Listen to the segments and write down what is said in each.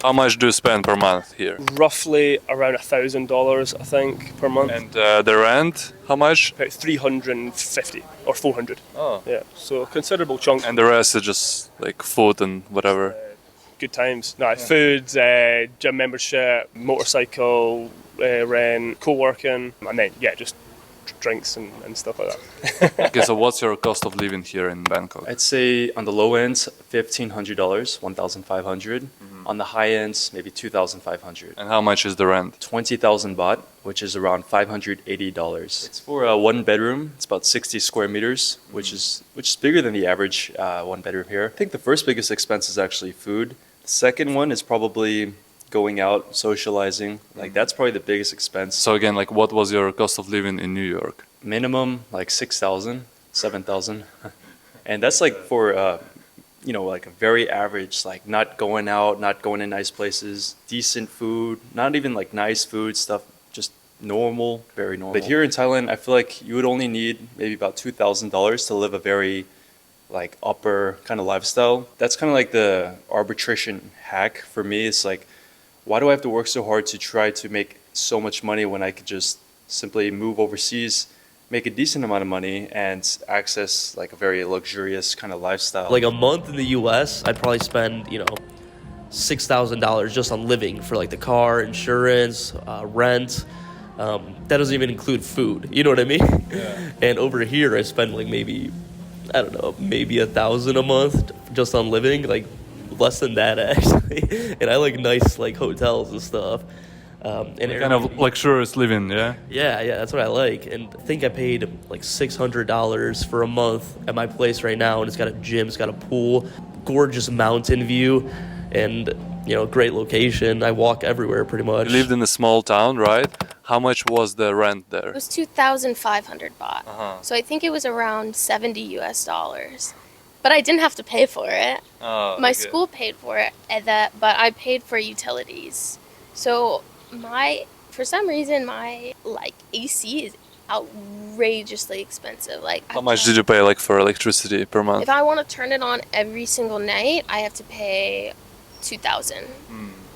How much do you spend per month here? Roughly around $1,000, I think, per month. And the rent, how much? About 350 or 400. Oh. Yeah, so a considerable chunk. And the rest is just like food and whatever. Good times. No, food, gym membership, motorcycle rent, co-working, and then just drinks and stuff like that. Okay, so what's your cost of living here in Bangkok? I'd say on the low end, $1,500, 1,500. On the high end, maybe 2,500. And how much is the rent? 20,000 baht, which is around $580. It's for a one bedroom. It's about 60 square meters, which is bigger than the average one bedroom here. I think the first biggest expense is actually food. The second one is probably going out, socializing. Like that's probably the biggest expense. So again, like what was your cost of living in New York? Minimum like 6,000, 7,000. And that's like for like a very average, like not going out, not going to nice places, decent food, not even like nice food stuff, just normal, very normal. But here in Thailand, I feel like you would only need maybe about $2,000 to live a very like upper kind of lifestyle. That's kind of like the arbitration hack for me. It's like, why do I have to work so hard to try to make so much money when I could just simply move overseas, make a decent amount of money and access like a very luxurious kind of lifestyle. Like a month in the US, I'd probably spend, $6,000 just on living for like the car, insurance, rent. That doesn't even include food. You know what I mean? Yeah. And over here, I spend like maybe $1,000 a month just on living, like less than that actually. And I like nice like hotels and stuff. And kind of luxurious living, yeah? Yeah, that's what I like. And I think I paid like $600 for a month at my place right now, and it's got a gym, it's got a pool, gorgeous mountain view, and great location. I walk everywhere pretty much. You lived in a small town, right? How much was the rent there? It was 2,500 baht. So I think it was around $70 US. But I didn't have to pay for it. My school paid for it, but I paid for utilities. So for some reason my AC is outrageously expensive. How much did you pay for electricity per month? If I want to turn it on every single night, I have to pay 2,000.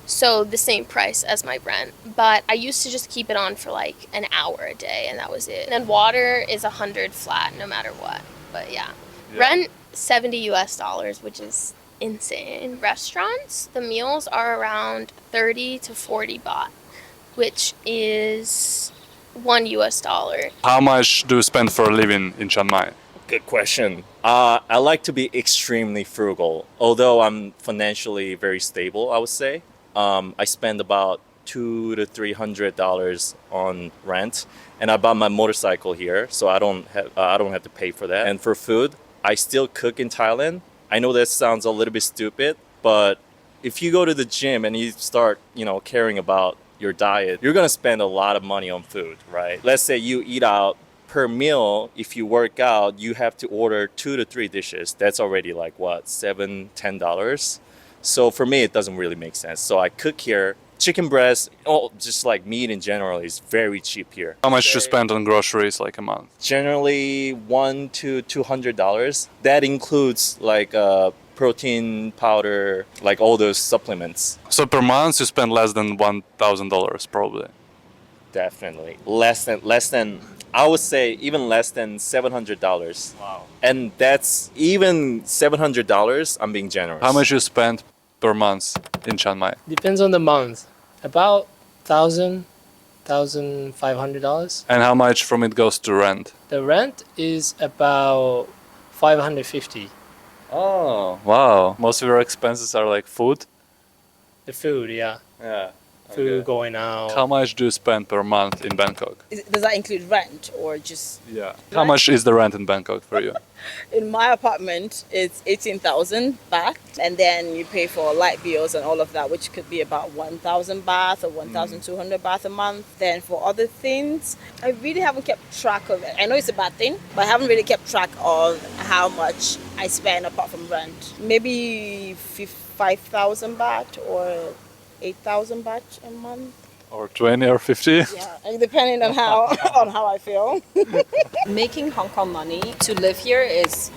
So the same price as my rent. But I used to just keep it on for an hour a day, and that was it. And then water is 100 flat no matter what. But yeah. Rent $70 US, which is insane. Restaurants, the meals are around 30 to 40 baht, which is $1 US. How much do you spend for a living in Chiang Mai? Good question. I like to be extremely frugal, although I'm financially very stable, I would say. I spend about $200 to $300 on rent, and I bought my motorcycle here, so I don't have to pay for that. And for food, I still cook in Thailand. I know that sounds a little bit stupid, but if you go to the gym and you start, caring about your diet, you're gonna spend a lot of money on food, right? Let's say you eat out per meal. If you work out, you have to order 2 to 3 dishes. That's already like what, $7, $10. So for me, it doesn't really make sense. So I cook here. Chicken breast, just like meat in general, is very cheap here. How much do you spend on groceries a month? Generally $100 to $200. That includes protein powder, all those supplements. So per month you spend less than $1,000 probably. Definitely less than. I would say even less than $700. Wow. And that's even $700. I'm being generous. How much you spend per month in Chiang Mai? Depends on the month. About $1,000, $1,500. And how much from it goes to rent? The rent is about $550. Oh, wow. Most of your expenses are food? The food, yeah. Yeah. Food, going out. How much do you spend per month in Bangkok? Does that include rent or just... Yeah. How much is the rent in Bangkok for you? In my apartment, it's 18,000 baht, and then you pay for light bills and all of that, which could be about 1,000 baht or 1,200 baht a month. Then for other things, I really haven't kept track of it. I know it's a bad thing, but I haven't really kept track of how much I spend apart from rent. Maybe 5,000 baht or 8,000 baht a month. Or 20 or 50? Yeah, depending on how I feel. Making Hong Kong money to live here it's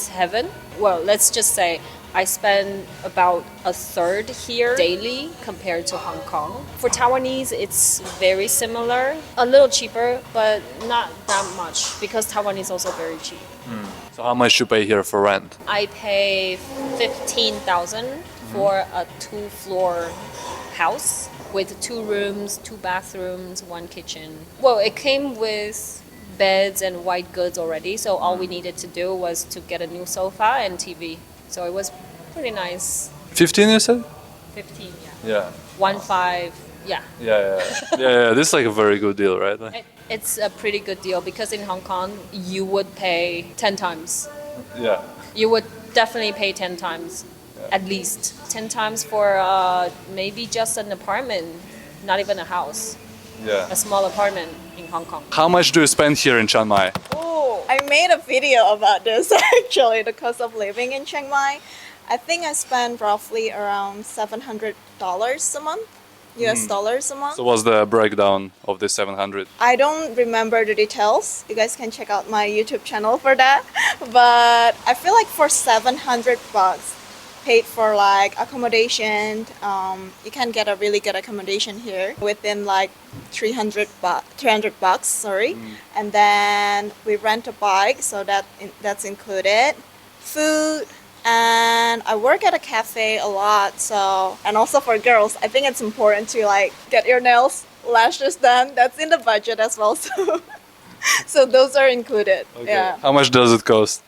heaven. Well, let's just say I spend about a third here daily compared to Hong Kong. For Taiwanese, it's very similar, a little cheaper, but not that much because Taiwan is also very cheap. So how much you pay here for rent? I pay 15,000 for a 2-floor house with 2 rooms, 2 bathrooms, 1 kitchen. Well, it came with beds and white goods already, so all we needed to do was to get a new sofa and TV. So it was pretty nice. 15 you said? 15, yeah. Yeah. 1.5, yeah. Yeah. This is like a very good deal, right? It's a pretty good deal because in Hong Kong, you would pay 10 times. Yeah. You would definitely pay 10 times, at least. 10 times for maybe just an apartment, not even a house. Yeah. A small apartment in Hong Kong. How much do you spend here in Chiang Mai? Oh, I made a video about this actually, the cost of living in Chiang Mai. I think I spend roughly around $700 a month, US dollars a month. So what's the breakdown of the 700? I don't remember the details. You guys can check out my YouTube channel for that. But I feel like for $700 paid for like accommodation, you can get a really good accommodation here within like $300, sorry. And then we rent a bike, so that's included. Food, and I work at a cafe a lot, so, and also for girls, I think it's important to like get your nails, lashes done. That's in the budget as well, so those are included. Okay. Yeah. How much does it cost?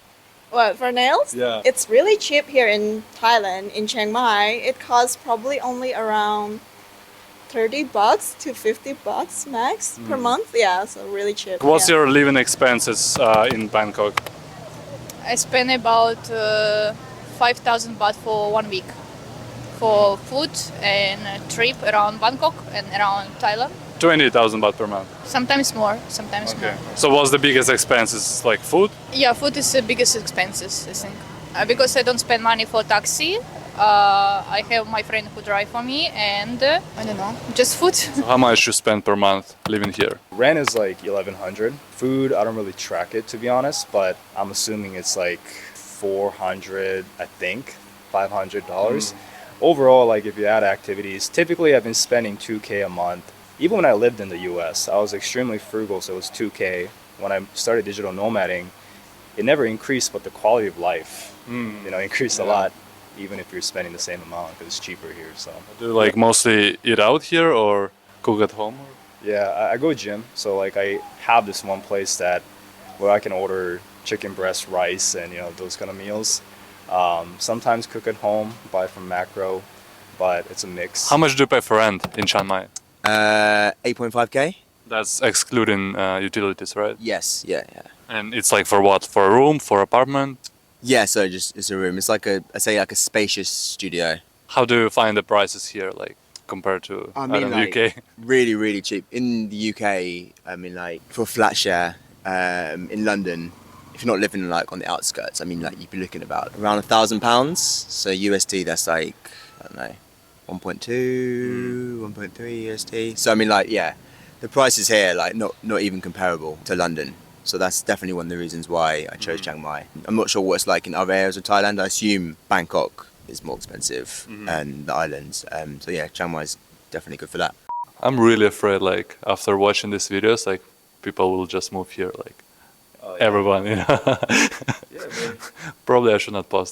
What, for nails? Yeah. It's really cheap here in Thailand, in Chiang Mai. It costs probably only around $30 to $50 max per month. Yeah, so really cheap. What's yeah. your living expenses in Bangkok? I spend about 5,000 baht for 1 week for food and a trip around Bangkok and around Thailand. 20,000 baht per month. Sometimes more, sometimes more. So what's the biggest expenses? Like food? Yeah, food is the biggest expenses, I think. Because I don't spend money for taxi, I have my friend who drive for me and I don't know, just food. So how much you spend per month living here? Rent is like 1,100. Food, I don't really track it to be honest, but I'm assuming it's like 400, I think, $500. Overall, like if you add activities, typically I've been spending 2K a month. Even when I lived in the US, I was extremely frugal, so it was 2K. When I started digital nomading, it never increased, but the quality of life, increased a lot, even if you're spending the same amount because it's cheaper here. So. Do you like mostly eat out here or cook at home? Yeah, I go gym, so like I have this one place where I can order chicken breast, rice, and those kind of meals. Sometimes cook at home, buy from Macro, but it's a mix. How much do you pay for rent in Chiang Mai? 8.5k. That's excluding utilities, right? Yes, yeah. And it's like for what? For a room? For apartment? Yeah, so it's a room. It's like a spacious studio. How do you find the prices here, like compared to like, UK? Really, really cheap. In the UK, I mean, like for a flat share in London, if you're not living like on the outskirts, I mean, like you'd be looking about around £1,000. So USD, that's like I don't know, 1.2, 1.3 USD. So I mean, like the prices here like not even comparable to London. So that's definitely one of the reasons why I chose Chiang Mai. I'm not sure what it's like in other areas of Thailand. I assume Bangkok is more expensive and the islands. So yeah, Chiang Mai is definitely good for that. I'm really afraid, like after watching these videos, like people will just move here, like everyone, Probably I should not post it.